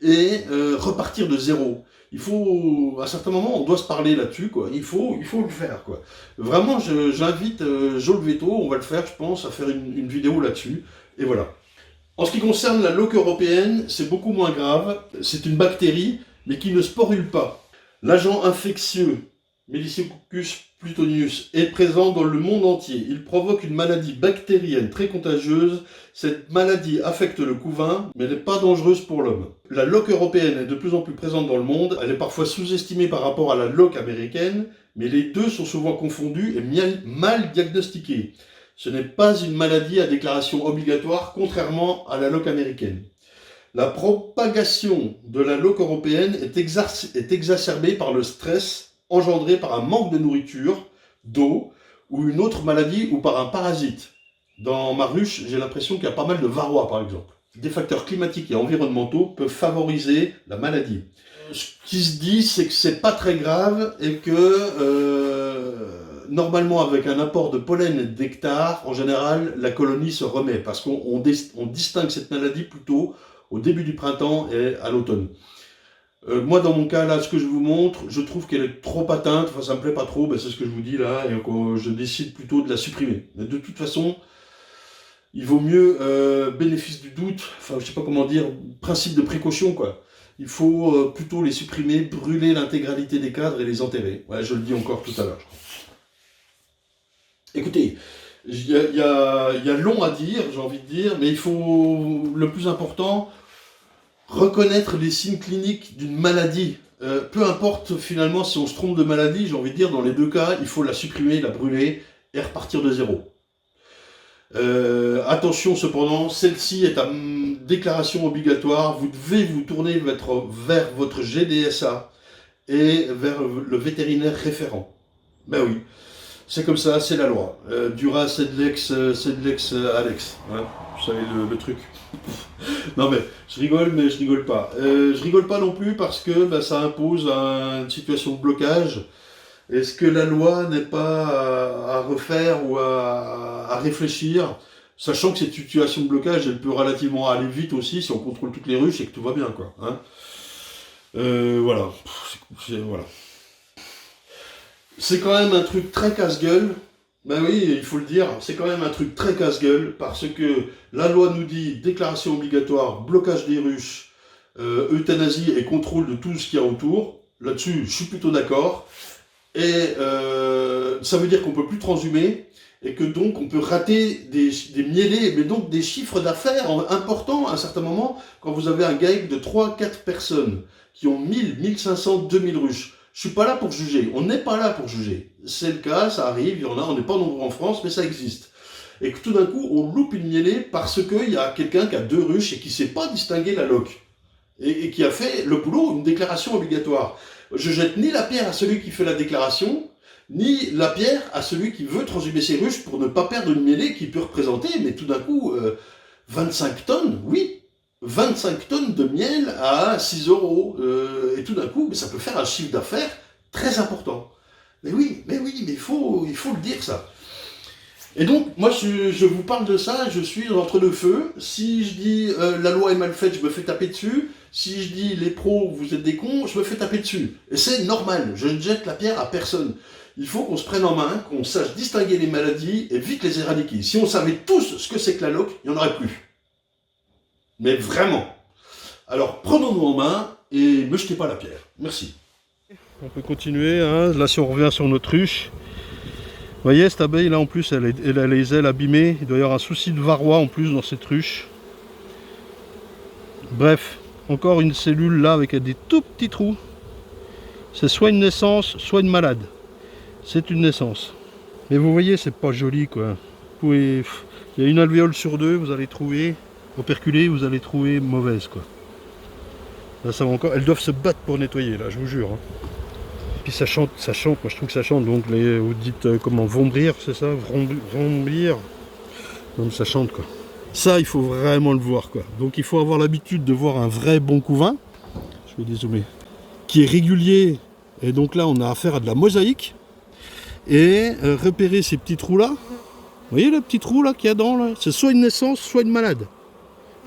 Et repartir de zéro. Il faut, à un certain moment, on doit se parler là-dessus, quoi. Il faut le faire, quoi. Vraiment, j'invite Joe le Veto, on va le faire, je pense, à faire une vidéo là-dessus. Et voilà. En ce qui concerne la loque européenne, c'est beaucoup moins grave. C'est une bactérie, mais qui ne sporule pas. L'agent infectieux, Melissococcus plutonius, est présent dans le monde entier. Il provoque une maladie bactérienne très contagieuse. Cette maladie affecte le couvain, mais elle n'est pas dangereuse pour l'homme. La loque européenne est de plus en plus présente dans le monde. Elle est parfois sous-estimée par rapport à la loque américaine, mais les deux sont souvent confondus et mal diagnostiqués. Ce n'est pas une maladie à déclaration obligatoire, contrairement à la loque américaine. La propagation de la loque européenne est exacerbée par le stress engendré par un manque de nourriture, d'eau ou une autre maladie ou par un parasite. Dans ma ruche, j'ai l'impression qu'il y a pas mal de varroa, par exemple. Des facteurs climatiques et environnementaux peuvent favoriser la maladie. Ce qui se dit, c'est que c'est pas très grave et que normalement, avec un apport de pollen et de nectar, en général, la colonie se remet parce qu'on distingue cette maladie plutôt au début du printemps et à l'automne. Moi, dans mon cas, là, ce que je vous montre, je trouve qu'elle est trop atteinte, enfin, ça me plaît pas trop, ben, c'est ce que je vous dis là, et je décide plutôt de la supprimer. Mais de toute façon, il vaut mieux bénéfice du doute, enfin, je sais pas comment dire, principe de précaution, quoi. Il faut plutôt les supprimer, brûler l'intégralité des cadres et les enterrer. Ouais, je le dis encore tout à l'heure. Écoutez, il y a long à dire, j'ai envie de dire, mais il faut, le plus important, reconnaître les signes cliniques d'une maladie. Peu importe finalement si on se trompe de maladie, j'ai envie de dire, dans les deux cas, il faut la supprimer, la brûler et repartir de zéro. Attention cependant, celle-ci est à déclaration obligatoire. Vous devez vous tourner vers votre GDSA et vers le vétérinaire référent. Ben oui, c'est comme ça, c'est la loi. Dura sed lex Alex. Hein, vous savez le truc. Non mais je rigole, mais je rigole pas. Je rigole pas non plus parce que ben, ça impose une situation de blocage. Est-ce que la loi n'est pas à refaire ou à réfléchir, sachant que cette situation de blocage, elle peut relativement aller vite aussi si on contrôle toutes les ruches et que tout va bien, quoi. Hein, voilà. Voilà. C'est quand même un truc très casse-gueule. Ben oui, il faut le dire, c'est quand même un truc très casse-gueule parce que la loi nous dit déclaration obligatoire, blocage des ruches, euthanasie et contrôle de tout ce qu'il y a autour. Là-dessus, je suis plutôt d'accord. Et ça veut dire qu'on peut plus transhumer et que donc on peut rater des mielés, mais donc des chiffres d'affaires importants à un certain moment quand vous avez un GAEC de 3-4 personnes qui ont 1000, 1500, 2000 ruches. Je suis pas là pour juger, on n'est pas là pour juger. C'est le cas, ça arrive, il y en a, on n'est pas nombreux en France, mais ça existe. Et que tout d'un coup, on loupe une mielée parce qu'il y a quelqu'un qui a 2 ruches et qui sait pas distinguer la loque. Et qui a fait le boulot, une déclaration obligatoire. Je jette ni la pierre à celui qui fait la déclaration, ni la pierre à celui qui veut transhumer ses ruches pour ne pas perdre une mêlée qui peut représenter, mais tout d'un coup, 25 tonnes, oui, 25 tonnes de miel à 6 euros. Et tout d'un coup, ça peut faire un chiffre d'affaires très important. Mais il faut le dire ça. Et donc, moi, je vous parle de ça, je suis entre deux feux. Si je dis la loi est mal faite, je me fais taper dessus. Si je dis les pros, vous êtes des cons, je me fais taper dessus. Et c'est normal, je ne jette la pierre à personne. Il faut qu'on se prenne en main, qu'on sache distinguer les maladies et vite les éradiquer. Si on savait tous ce que c'est que la loque, il n'y en aurait plus. Mais vraiment. Alors, prenons-nous en main et ne jetez pas la pierre. Merci. On peut continuer, hein. Là si on revient sur notre ruche. Vous voyez, cette abeille là en plus, elle a les ailes abîmées. Il doit y avoir un souci de varroa en plus dans cette ruche. Bref, encore une cellule là avec des tout petits trous. C'est soit une naissance, soit une malade. C'est une naissance. Mais vous voyez, c'est pas joli quoi. Vous pouvez... Il y a une alvéole sur 2, vous allez trouver, operculée, vous allez trouver mauvaise quoi. Là ça va encore. Elles doivent se battre pour nettoyer là, je vous jure. Hein. Puis ça chante, moi je trouve que ça chante, donc vous dites comment, vombrir, c'est ça, vombrir, donc ça chante quoi. Ça il faut vraiment le voir quoi, donc il faut avoir l'habitude de voir un vrai bon couvain, je vais dézoomer, qui est régulier, et donc là on a affaire à de la mosaïque, et repérer ces petits trous là, vous voyez le petit trou là qu'il y a dedans là, c'est soit une naissance, soit une malade,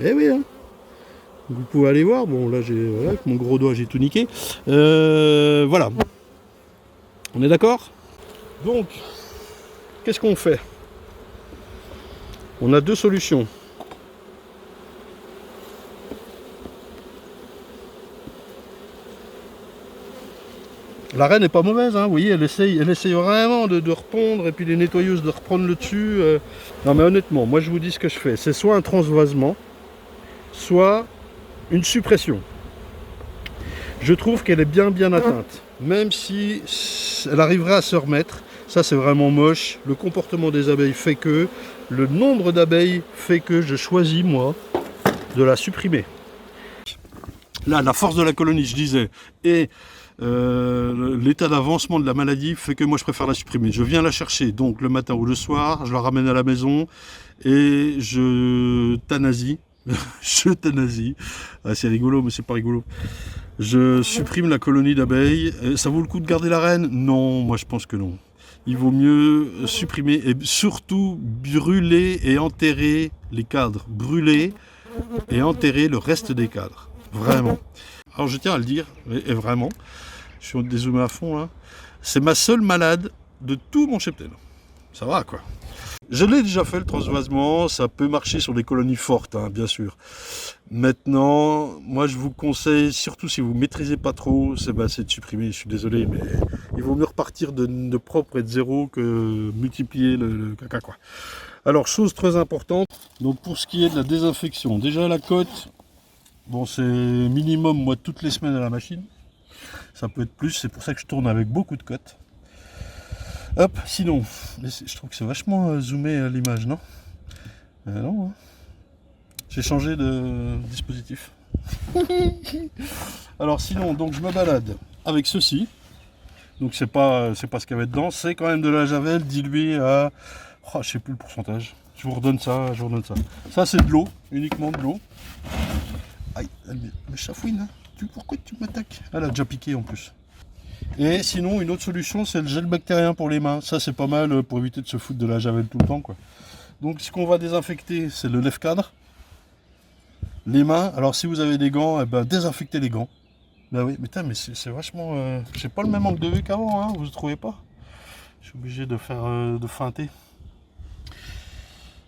eh oui hein. Vous pouvez aller voir, bon là voilà, avec mon gros doigt j'ai tout niqué, voilà. On est d'accord? Donc, qu'est-ce qu'on fait? On a 2 solutions. La reine n'est pas mauvaise, hein. Vous voyez, elle essaye vraiment de repondre, et puis les nettoyeuses de reprendre le dessus. Non mais honnêtement, moi je vous dis ce que je fais. C'est soit un transvasement, soit une suppression. Je trouve qu'elle est bien atteinte. Même si elle arriverait à se remettre, ça c'est vraiment moche. Le comportement des abeilles fait que, le nombre d'abeilles fait que je choisis moi de la supprimer. Là, la force de la colonie, je disais, et l'état d'avancement de la maladie fait que moi je préfère la supprimer. Je viens la chercher donc le matin ou le soir, je la ramène à la maison et je euthanasie. Je euthanasie. Ah, c'est rigolo, mais c'est pas rigolo. Je supprime la colonie d'abeilles. Ça vaut le coup de garder la reine? Non, moi je pense que non. Il vaut mieux supprimer et surtout brûler et enterrer les cadres. Brûler et enterrer le reste des cadres. Vraiment. Alors je tiens à le dire, et vraiment, je suis dézoomé à fond là, c'est ma seule malade de tout mon cheptel. Ça va quoi. Je l'ai déjà fait le transvasement, ça peut marcher sur des colonies fortes, hein, bien sûr. Maintenant, moi je vous conseille, surtout si vous ne maîtrisez pas trop, c'est de supprimer, je suis désolé, mais il vaut mieux repartir de propre et de zéro que multiplier le caca quoi. Alors, chose très importante, donc pour ce qui est de la désinfection, déjà la cote, bon c'est minimum moi toutes les semaines à la machine, ça peut être plus, c'est pour ça que je tourne avec beaucoup de cotes. Hop, sinon, je trouve que c'est vachement zoomé à l'image, non? Non, hein. J'ai changé de dispositif. Alors sinon, donc je me balade avec ceci. Donc c'est pas ce qu'il y avait dedans, c'est quand même de la javel diluée à, oh, je sais plus le pourcentage. Je vous redonne ça, Ça c'est de l'eau, uniquement de l'eau. Aïe, elle me chafouine, hein. Pourquoi tu m'attaques? Elle a déjà piqué en plus. Et sinon, une autre solution, c'est le gel bactérien pour les mains. Ça, c'est pas mal pour éviter de se foutre de la javel tout le temps, quoi. Donc, ce qu'on va désinfecter, c'est le lève-cadre. Les mains, alors si vous avez des gants, eh ben, désinfectez les gants. Ben oui, mais c'est vachement... J'ai pas le même angle de vue qu'avant, hein, vous ne trouvez pas? Je suis obligé de faire de feinter.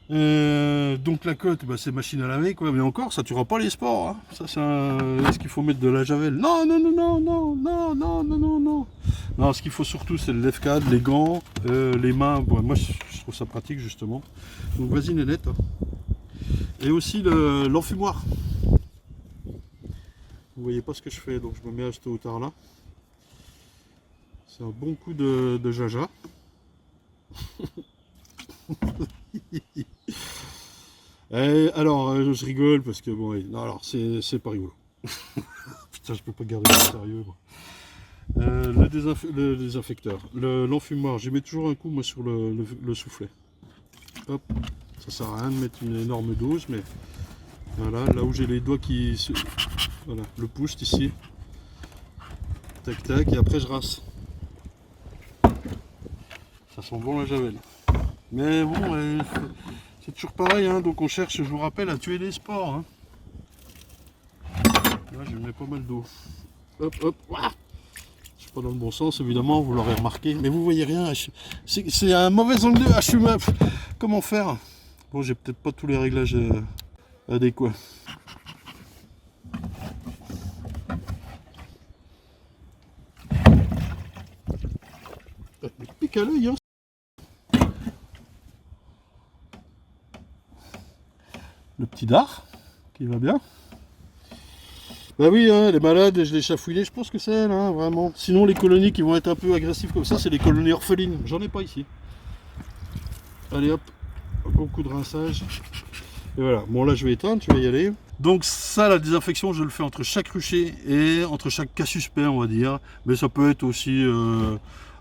Donc la cote, bah, c'est machine à laver quoi, mais encore ça tuera pas les spores, hein. Ça c'est est-ce qu'il faut mettre de la javel? Non. Non, ce qu'il faut surtout c'est le lève-cadre, les gants, les mains. Bon, moi je trouve ça pratique justement. Donc vas-y Nénette. Hein. Et aussi l'enfumoir. Vous voyez pas ce que je fais, donc je me mets à cette hauteur là. C'est un bon coup de jaja. Alors, je rigole parce que bon, non, alors c'est pas rigolo. Putain, je peux pas garder ça sérieux. Le désinfecteur, l'enfumoir, j'y mets toujours un coup moi sur le soufflet. Hop, ça sert à rien de mettre une énorme dose, mais voilà, là où j'ai les doigts qui se, voilà, le push ici. Tac tac, et après je rince. Ça sent bon la javel. Mais bon, c'est toujours pareil, hein, donc on cherche, je vous rappelle, à tuer les spores. Hein. Là, je mets pas mal d'eau. Hop, hop, ouah. Je suis pas dans le bon sens, évidemment, vous l'aurez remarqué. Mais vous voyez rien, c'est un mauvais angle de HUMAP. Comment faire? Bon, j'ai peut-être pas tous les réglages adéquats. Il pique à l'œil, hein. Le petit dard qui va bien. Bah oui, hein, les malades, je l'ai chafouillé, je pense que c'est elle, hein, vraiment. Sinon, les colonies qui vont être un peu agressives comme ça, c'est les colonies orphelines. J'en ai pas ici. Allez hop, beaucoup de rinçage. Et voilà, bon là je vais éteindre, tu vas y aller. Donc ça, la désinfection, je le fais entre chaque rucher et entre chaque cas suspect, on va dire. Mais ça peut être aussi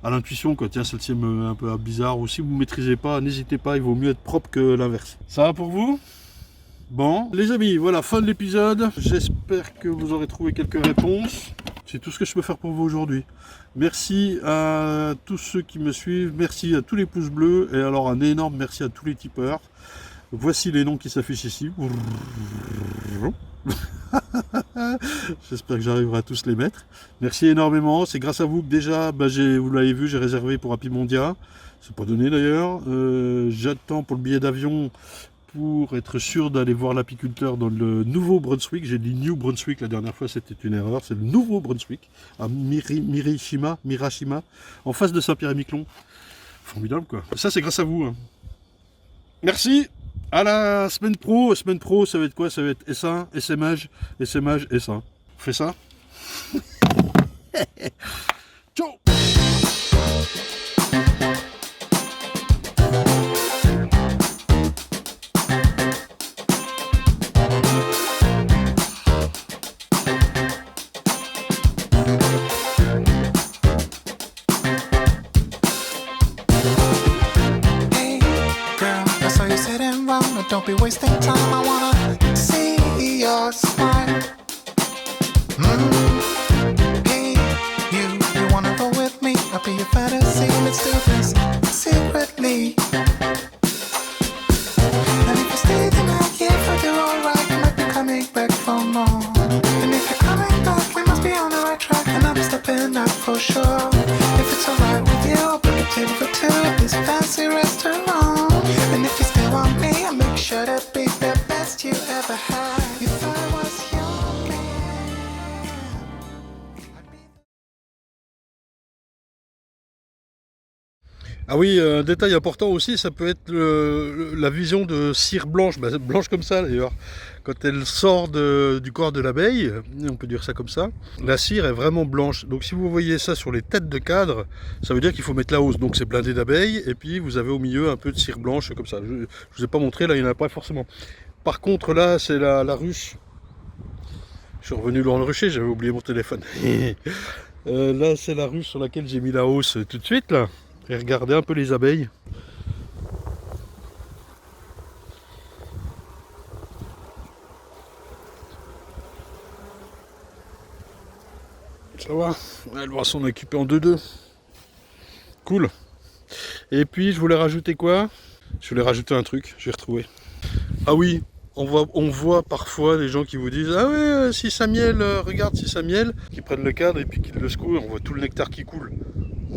à l'intuition, quoi. Tiens, celle-ci est un peu bizarre. Ou si vous ne maîtrisez pas, n'hésitez pas, il vaut mieux être propre que l'inverse. Ça va pour vous? Bon, les amis, voilà, fin de l'épisode. J'espère que vous aurez trouvé quelques réponses. C'est tout ce que je peux faire pour vous aujourd'hui. Merci à tous ceux qui me suivent. Merci à tous les pouces bleus. Et alors, un énorme merci à tous les tipeurs. Voici les noms qui s'affichent ici. J'espère que j'arriverai à tous les mettre. Merci énormément. C'est grâce à vous que déjà, vous l'avez vu, j'ai réservé pour Happy Mondia. C'est pas donné d'ailleurs. J'attends pour le billet d'avion pour être sûr d'aller voir l'apiculteur dans le Nouveau-Brunswick. J'ai dit New Brunswick la dernière fois, c'était une erreur. C'est le Nouveau-Brunswick, à Mirashima, en face de Saint-Pierre-et-Miquelon. Formidable quoi. Ça c'est grâce à vous. Hein. Merci. À la semaine pro. Semaine pro, ça va être quoi? Ça va être S1, SMH, S1. On fait ça. Ciao. be wasting time. I wanna see your smile. Hey, you wanna go with me? I'll be your fantasy. Let's do this secretly. And if you stay the night, yeah, if I do alright, you might be coming back for more. And if you're coming back, we must be on the right track, and I'm stepping up for sure. If it's alright with you, I'll book a table for two at this fancy restaurant. And if you still want me, I'll make sure to be the best you ever had. If I was your man, I'd be... Ah oui, un détail important aussi, ça peut être la vision de cire blanche, blanche comme ça d'ailleurs. Quand elle sort du corps de l'abeille, on peut dire ça comme ça, la cire est vraiment blanche. Donc si vous voyez ça sur les têtes de cadre, ça veut dire qu'il faut mettre la hausse. Donc c'est blindé d'abeilles, et puis vous avez au milieu un peu de cire blanche comme ça. Je ne vous ai pas montré, là il n'y en a pas forcément. Par contre là, c'est la ruche. Je suis revenu dans le rucher, j'avais oublié mon téléphone. Là c'est la ruche sur laquelle j'ai mis la hausse tout de suite là. Et regardez un peu les abeilles. Ça va, elles vont s'en occuper en 2-2. Cool. Et puis je voulais rajouter quoi? Je voulais rajouter un truc, j'ai retrouvé. Ah oui, on voit parfois des gens qui vous disent: ah ouais, si ça miel, regarde si ça miel, qui prennent le cadre et puis qui le secouent, on voit tout le nectar qui coule.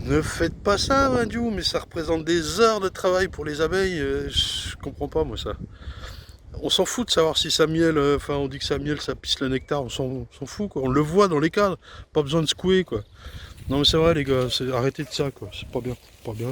Ne faites pas ça, Dieu, mais ça représente des heures de travail pour les abeilles. Je comprends pas moi ça. On s'en fout de savoir si ça miel, enfin on dit que ça miel, ça pisse le nectar, on s'en fout quoi. On le voit dans les cadres, pas besoin de secouer quoi. Non mais c'est vrai les gars, arrêtez de ça quoi, c'est pas bien, c'est pas bien.